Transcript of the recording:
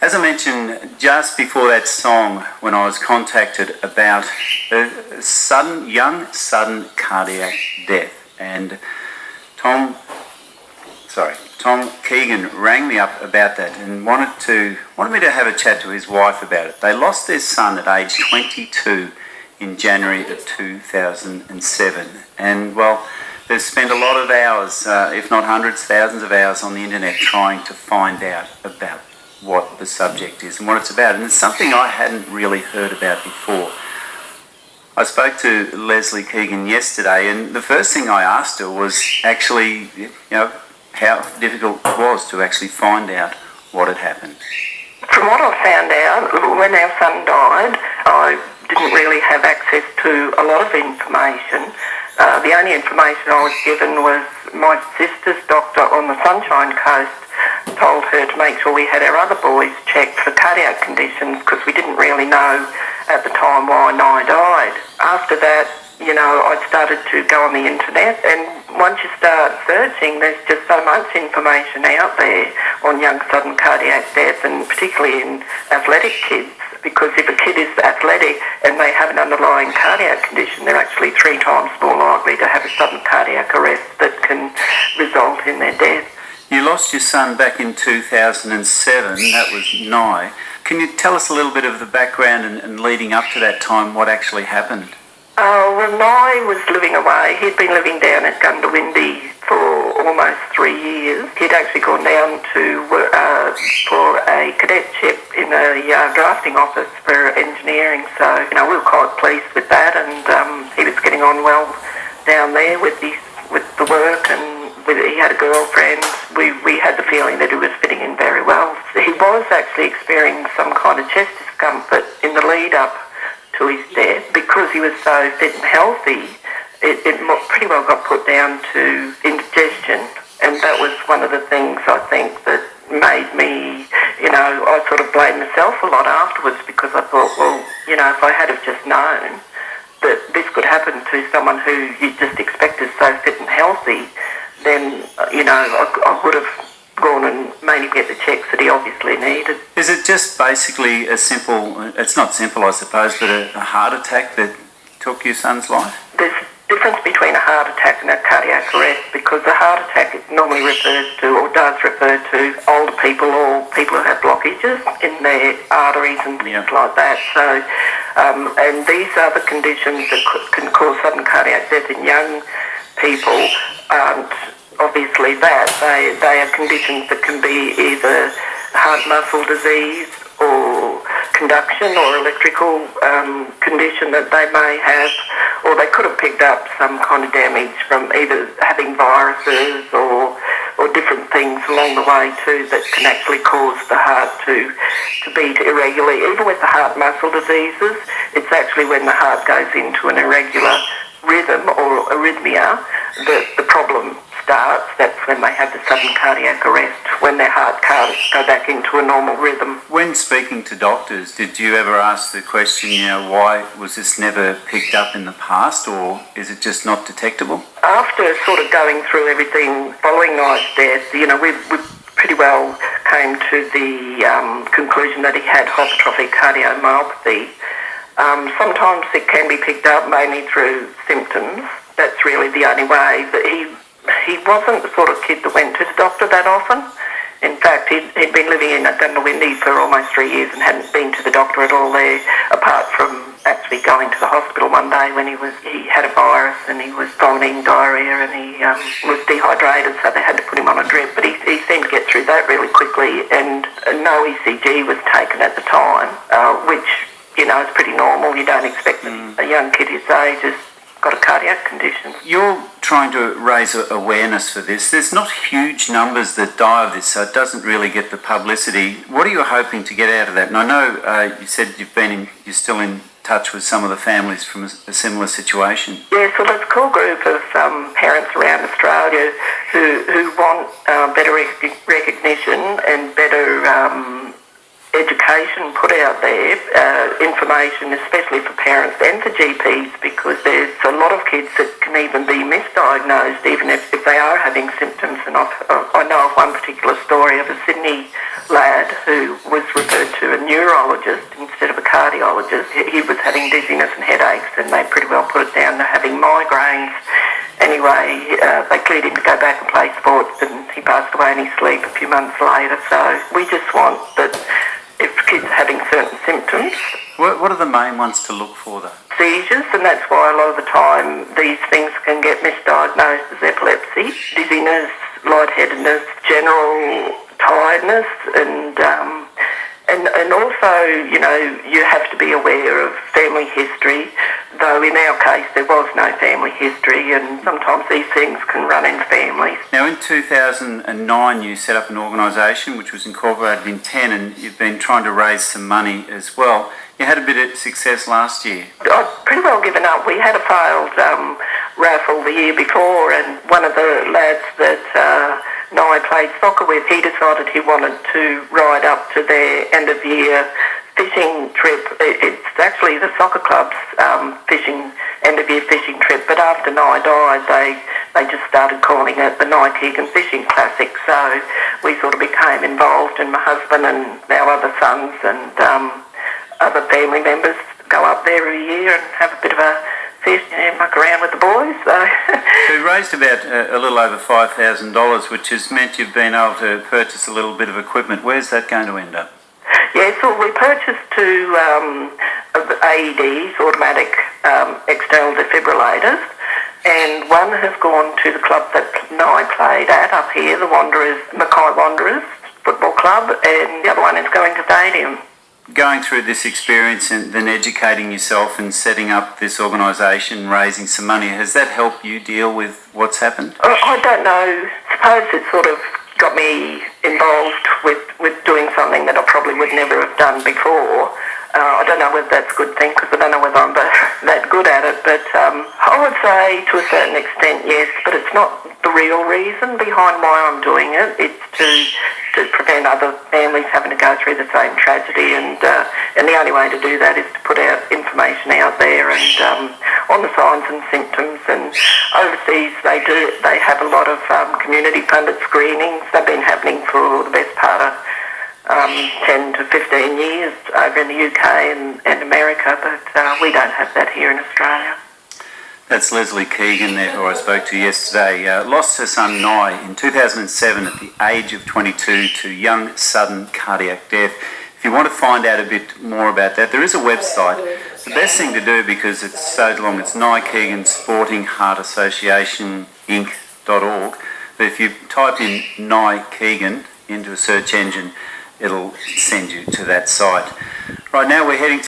As I mentioned just before that song, when I was contacted about a sudden cardiac death, and Tom Keegan rang me up about that and wanted me to have a chat to his wife about it. They lost their son at age 22 in January of 2007, and well, they've spent a lot of hours, if not hundreds, thousands of hours on the internet trying to find out about what the subject is and what it's about, and it's something I hadn't really heard about before. I spoke to Leslie Keegan yesterday, and the first thing I asked her was actually, how difficult it was to actually find out what had happened. From what I found out, when our son died, I didn't really have access to a lot of information. The only information I was given was my sister's doctor on the Sunshine Coast told her to make sure we had our other boys checked for cardiac conditions, because we didn't really know at the time why Nye died. After that, I started to go on the internet, and once you start searching, there's just so much information out there on young sudden cardiac death, and particularly in athletic kids, because if a kid is athletic and they have an underlying cardiac condition, they're actually 3 times more likely to have a sudden cardiac arrest that can result in their death. You lost your son back in 2007, that was Nye. Can you tell us a little bit of the background and leading up to that time, what actually happened? Well, Nye was living away. He'd been living down at Gundawindi for almost 3 years. He'd actually gone down to for a cadetship in a drafting office for engineering. So, we were quite pleased with that, and he was getting on well down there with the work, and he had a girlfriend. We had the feeling that he was fitting in very well. He was actually experiencing some kind of chest discomfort in the lead up to his death. Because he was so fit and healthy, it pretty well got put down to indigestion, and that was one of the things I think that made me, I sort of blamed myself a lot afterwards, because I thought, well, if I had have just known that this could happen to someone who you just expect is so fit and healthy, then, I would have gone and made him get the checks that he obviously needed. Is it just basically it's not simple I suppose, but a heart attack that took your son's life? There's a difference between a heart attack and a cardiac arrest, because a heart attack normally does refer to older people or people who have blockages in their arteries and things like that. So, and these are the conditions that can cause sudden cardiac death in young people. Obviously that. They are conditions that can be either heart muscle disease or conduction or electrical condition that they may have, or they could have picked up some kind of damage from either having viruses or different things along the way too that can actually cause the heart to beat irregularly. Even with the heart muscle diseases, it's actually when the heart goes into an irregular rhythm or arrhythmia that the problem starts. That's when they have the sudden cardiac arrest, when their heart can't go back into a normal rhythm. When speaking to doctors, did you ever ask the question, why was this never picked up in the past, or is it just not detectable? After sort of going through everything following Nye's death, we pretty well came to the conclusion that he had hypertrophic cardiomyopathy. Sometimes it can be picked up mainly through symptoms. That's really the only way. But he wasn't the sort of kid that went to the doctor that often. In fact, he'd been living in Gundawindi for almost 3 years and hadn't been to the doctor at all there, apart from actually going to the hospital one day when he had a virus and he was vomiting diarrhoea and he was dehydrated, so they had to put him on a drip. But he seemed to get through that really quickly, and no ECG was taken at the time, which, is pretty normal. You don't expect a young kid his age has got a cardiac condition. You're trying to raise awareness for this. There's not huge numbers that die of this, so it doesn't really get the publicity. What are you hoping to get out of that? And I know you said you're still in touch with some of the families from a similar situation. Yeah, so there's a cool group of parents around Australia who want better recognition and better education put out there, information especially for parents and for GPs, because there's a lot of kids that can even be misdiagnosed even if they are having symptoms. And I know of one particular story of a Sydney lad who was referred neurologist instead of a cardiologist. He was having dizziness and headaches, and they pretty well put it down to having migraines. Anyway, they cleared him to go back and play sports, and he passed away in his sleep a few months later. So we just want that if kids are having certain symptoms, What are the main ones to look for, though? seizures, and that's why a lot of the time these things can get misdiagnosed as epilepsy, dizziness, lightheadedness, general tiredness, and also, you know, you have to be aware of family history, though in our case there was no family history, and sometimes these things can run in families. Now, in 2009, you set up an organisation which was incorporated in 10, and you've been trying to raise some money as well. You had a bit of success last year. I'd pretty well given up. We had a failed raffle the year before, and one of the lads that I played soccer with, he decided he wanted to ride up to their end-of-year fishing trip. It's actually the soccer club's end-of-year fishing trip, but after Nye died, they just started calling it the Nye Keegan Fishing Classic, so we sort of became involved, and my husband and our other sons and other family members go up there every year and have a bit of a fish and muck around with the boys. So you raised about a little over $5,000, which has meant you've been able to purchase a little bit of equipment. Where's that going to end up? yeah, so we purchased two AEDs, automatic external defibrillators, and one has gone to the club that I played at up here, the Wanderers, Mackay Wanderers Football Club, and the other one is going to Stadium. Going through this experience and then educating yourself and setting up this organisation, raising some money, has that helped you deal with what's happened? I don't know. Suppose it sort of got me involved with doing something that I probably would never have done before. I don't know whether that's a good thing, because I don't know whether I'm that good at it, but I would say to a certain extent yes, but it's not the real reason behind why I'm doing it. It's to prevent other families having to go through the same tragedy, and the only way to do that is to put out information out there and on the signs and symptoms. And overseas they have a lot of community funded screenings. They've been happening for the best part of 10 to 15 years over in the UK and America, but we don't have that here in Australia. That's Leslie Keegan there, who I spoke to yesterday. Lost her son Nye in 2007 at the age of 22 to young sudden cardiac death. If you want to find out a bit more about that, there is a website. The best thing to do, because it's so long, it's Nye Keegan Sporting Heart Association Inc.org. But if you type in Nye Keegan into a search engine, it'll send you to that site. Right now we're heading